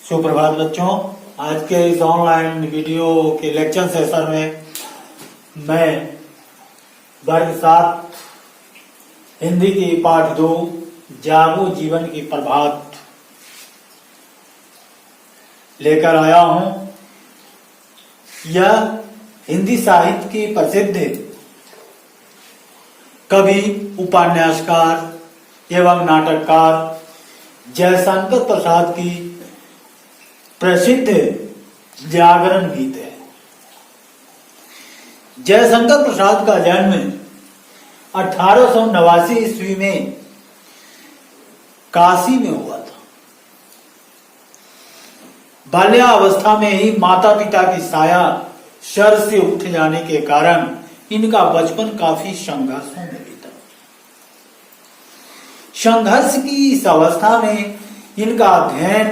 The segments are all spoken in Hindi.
सुप्रभात बच्चों। आज के इस ऑनलाइन वीडियो के लेक्चर सेशन में मैं वर्ग 7 हिंदी की पाठ 2 जागो जीवन की प्रभात लेकर आया हूं। यह हिंदी साहित्य की प्रसिद्ध कवि, उपन्यासकार एवं नाटककार जयशंकर प्रसाद की प्रसिद्ध जागरण गीत है। जयशंकर प्रसाद का जन्म 1889 ईस्वी में काशी में हुआ था। बाल्यावस्था में ही माता पिता की साया सर से उठ जाने के कारण इनका बचपन काफी संघर्षों में बीता। संघर्ष की इस अवस्था में इनका अध्ययन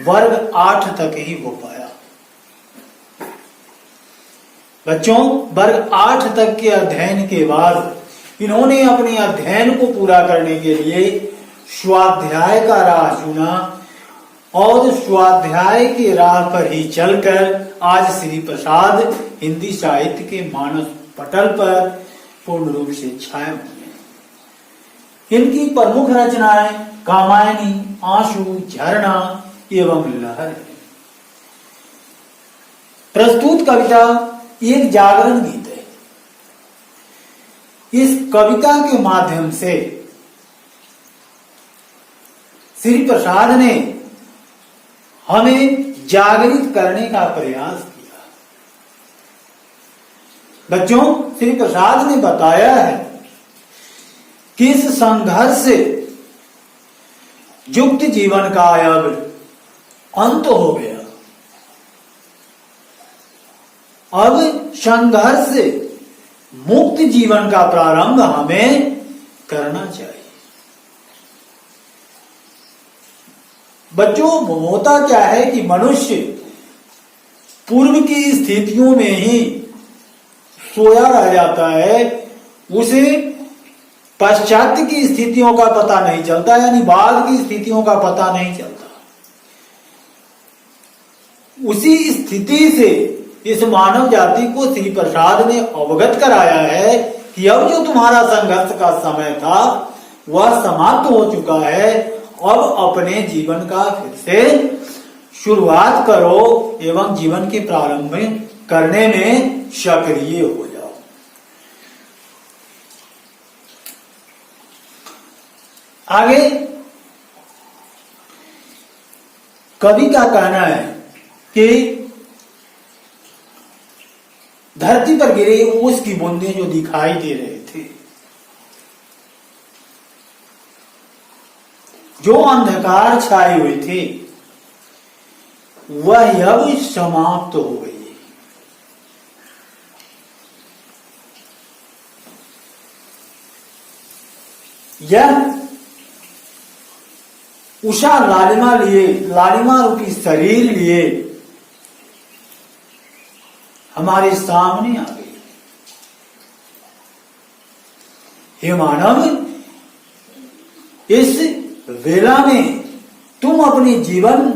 वर्ग 8 तक ही हो पाया। बच्चों, वर्ग 8 तक के अध्ययन के बाद इन्होंने अपने अध्ययन को पूरा करने के लिए स्वाध्याय का राह चुना और स्वाध्याय के राह पर ही चलकर आज श्री प्रसाद हिंदी साहित्य के मानस पटल पर पूर्ण रूप से छाए हुए हैं। इनकी प्रमुख रचनाएं कामायनी, आंसू, झरना एवं लहर है। प्रस्तुत कविता एक जागरण गीत है। इस कविता के माध्यम से श्री प्रसाद ने हमें जागृत करने का प्रयास किया। बच्चों, श्री प्रसाद ने बताया है कि इस संघर्ष से युक्त जीवन का अब अंत हो गया। अब संघर्ष से मुक्त जीवन का प्रारंभ हमें करना चाहिए। बच्चों, होता क्या है कि मनुष्य पूर्व की स्थितियों में ही सोया रह जाता है। उसे पश्चात की स्थितियों का पता नहीं चलता, यानी बाद की स्थितियों का पता नहीं चलता। उसी स्थिति से इस मानव जाति को श्री प्रसाद ने अवगत कराया है कि अब जो तुम्हारा संघर्ष का समय था वह समाप्त हो चुका है। अब अपने जीवन का फिर से शुरुआत करो एवं जीवन के प्रारंभ करने में सक्रिय हो जाओ। आगे कवि का कहना है कि धरती पर गिरे ओस की बूंदें जो दिखाई दे रहे थे, जो अंधकार छाई हुई थी, वह अब समाप्त हो गई। यह उषा लालिमा रूपी शरीर लिए हमारे सामने आ गई। हे मानव, इस वेला में तुम अपने जीवन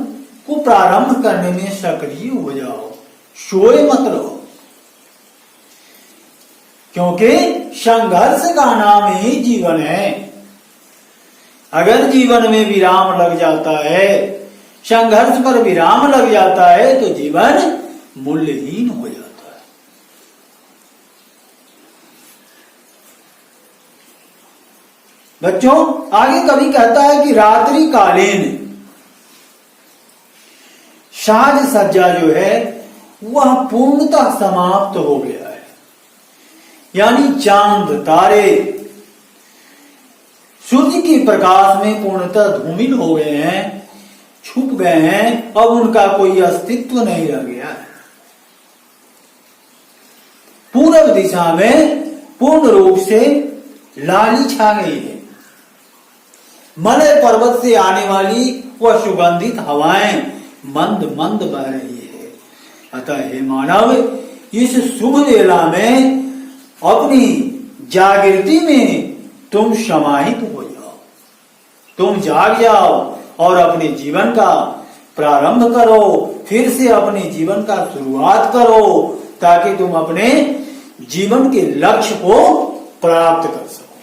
को प्रारंभ करने में सक्रिय हो जाओ, सोए मत रहो। क्योंकि संघर्ष का नाम ही जीवन है। अगर जीवन में विराम लग जाता है, संघर्ष पर विराम लग जाता है, तो जीवन मूल्यहीन हो जाता है। बच्चों, आगे कवि कहता है कि रात्रि कालीन साज सज्जा जो है वह पूर्णतः समाप्त हो गया है। यानी चांद, तारे सूर्य के प्रकाश में पूर्णतः धूमिल हो गए हैं, छुप गए हैं। अब उनका कोई अस्तित्व नहीं रह गया है। पूर्व दिशा में पूर्ण रूप से लाली छा गई है। मलय पर्वत से आने वाली वह सुगंधित हवाएं मंद मंद बह रही है। अतः हे मानव, इस शुभ वेला में अपनी जागृति में तुम समाहित हो जाओ, तुम जाग जाओ और अपने जीवन का प्रारंभ करो, फिर से अपने जीवन का शुरुआत करो, ताकि तुम अपने जीवन के लक्ष्य को प्राप्त कर सको।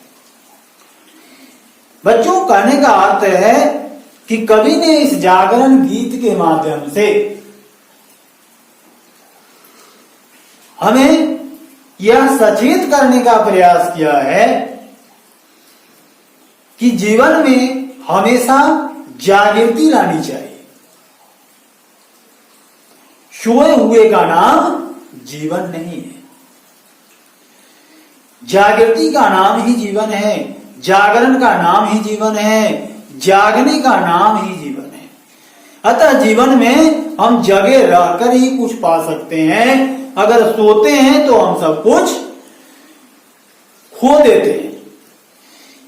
बच्चों, कहने का अर्थ है कि कवि ने इस जागरण गीत के माध्यम से हमें यह सचेत करने का प्रयास किया है कि जीवन में हमेशा जागृति लानी चाहिए। सोए हुए का नाम जीवन नहीं है, जागृति का नाम ही जीवन है, जागरण का नाम ही जीवन है, जागने का नाम ही जीवन है। अतः जीवन में हम जगे रहकर ही कुछ पा सकते हैं। अगर सोते हैं तो हम सब कुछ खो देते हैं।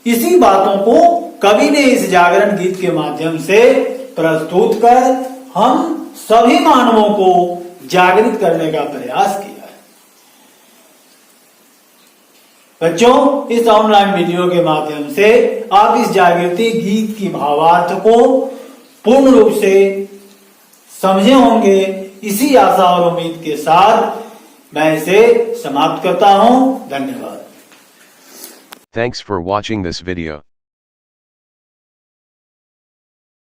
इसी बातों को कवि ने इस जागरण गीत के माध्यम से प्रस्तुत कर हम सभी मानवों को जागृत करने का प्रयास किया है। बच्चों, इस ऑनलाइन वीडियो के माध्यम से आप इस जागृति गीत की भावार्थ को पूर्ण रूप से समझे होंगे। इसी आशा और उम्मीद के साथ मैं इसे समाप्त करता हूं। धन्यवाद। Thanks for watching this video.